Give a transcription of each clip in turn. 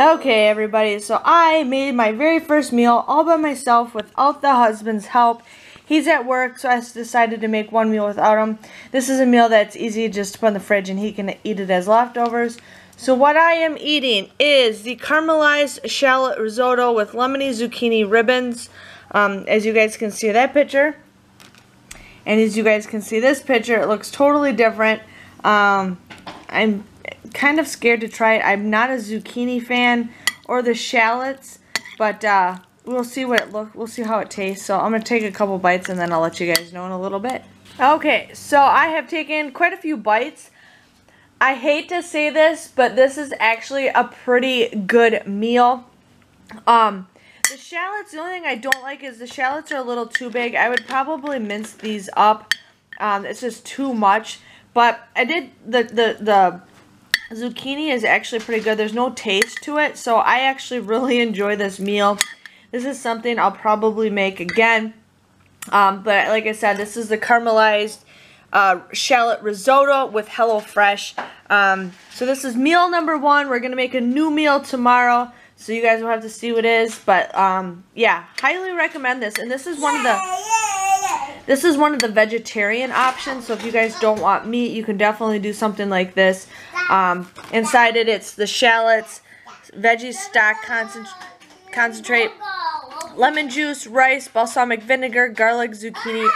Okay, everybody, so I made my very first meal all by myself without the husband's help. He's at work, so I decided to make one meal without him. This is a meal that's easy just to put in the fridge and he can eat it as leftovers. So what I am eating is the caramelized shallot risotto with lemony zucchini ribbons. As you guys can see that picture. And as you guys can see this picture, it looks totally different. I'm kind of scared to try it. I'm not a zucchini fan or the shallots, but we'll see what it we'll see how it tastes. So I'm gonna take a couple bites and then I'll let you guys know in a little bit. Okay, so I have taken quite a few bites. I hate to say this, but this is actually a pretty good meal. The shallots, the only thing I don't like is the shallots are a little too big. I would probably mince these up. It's just too much. But I did the zucchini is actually pretty good. There's no taste to it, so I actually really enjoy this meal. This is something I'll probably make again. But like I said, this is the caramelized shallot risotto with HelloFresh. So this is meal number 1. We're gonna make a new meal tomorrow, so you guys will have to see what it is. But yeah, highly recommend this. And this is one of the vegetarian options. So if you guys don't want meat, you can definitely do something like this. Inside it's the shallots, veggie stock concentrate, lemon juice, rice, balsamic vinegar, garlic, zucchini,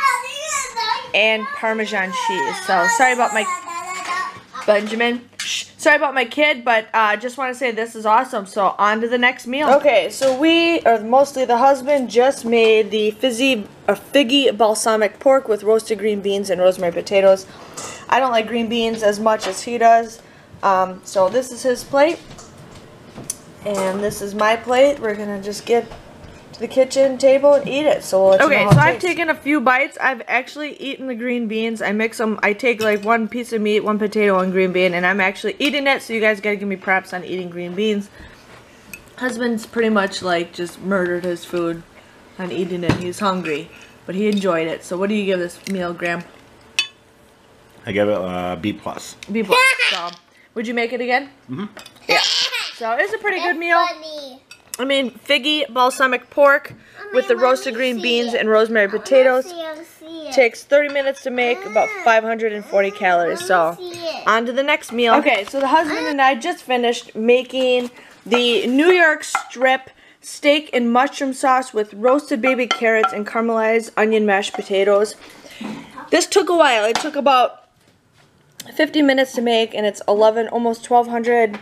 and Parmesan cheese. So sorry about my Benjamin. Sorry about my kid, but I just want to say this is awesome. So on to the next meal. Okay, so mostly the husband, just made the figgy balsamic pork with roasted green beans and rosemary potatoes. I don't like green beans as much as he does. So this is his plate, and this is my plate. We're gonna just get to the kitchen table and eat it. So we'll let you know how it tastes. I've taken a few bites. I've actually eaten the green beans. I mix them. I take like one piece of meat, one potato, one green bean, and I'm actually eating it. So you guys gotta give me props on eating green beans. Husband's pretty much like just murdered his food on eating it. He's hungry, but he enjoyed it. So what do you give this meal, Graham? I give it B+. B+. So would you make it again? Mm-hmm. Yeah. So it's a pretty good meal. I mean, figgy balsamic pork with the roasted green beans and rosemary potatoes. Takes 30 minutes to make, about 540 calories. So, on to the next meal. Okay, so the husband and I just finished making the New York strip steak and mushroom sauce with roasted baby carrots and caramelized onion mashed potatoes. This took a while. It took about 50 minutes to make, and it's almost 1,200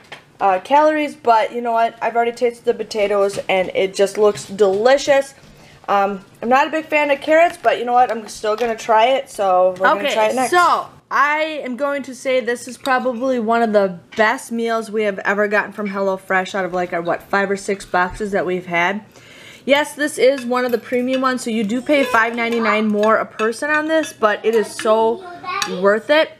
calories, but you know what? I've already tasted the potatoes and it just looks delicious. I'm not a big fan of carrots, but you know what? I'm still going to try it, so we're going to try it next. So I am going to say this is probably one of the best meals we have ever gotten from HelloFresh out of like our, 5 or 6 boxes that we've had. Yes, this is one of the premium ones, so you do pay $5.99 more a person on this, but it is so worth it.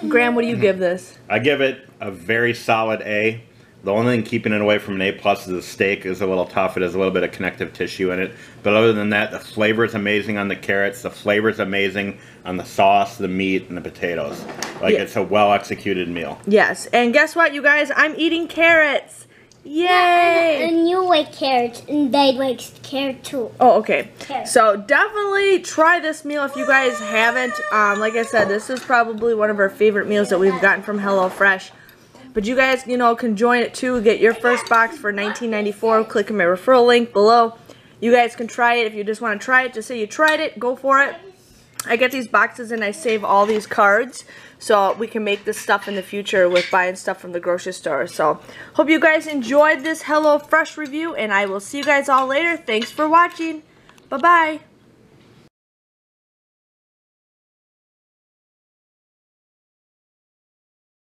Graham, what do you give this? I give it a very solid A. The only thing keeping it away from an A+ is the steak is a little tough. It has a little bit of connective tissue in it. But other than that, the flavor is amazing on the carrots. The flavor is amazing on the sauce, the meat, and the potatoes. Like, it's a well-executed meal. Yes. And guess what, you guys? I'm eating carrots. Yay! Yeah, and you like carrots, and they like carrots too. Oh, okay. Carrots. So definitely try this meal if you guys haven't. Like I said, this is probably one of our favorite meals that we've gotten from HelloFresh. But you guys, you know, can join it too. Get your first box for $19.94. Click on my referral link below. You guys can try it if you just want to try it. Just say you tried it. Go for it. I get these boxes and I save all these cards so we can make this stuff in the future with buying stuff from the grocery store. So hope you guys enjoyed this HelloFresh review, and I will see you guys all later. Thanks for watching. Bye-bye.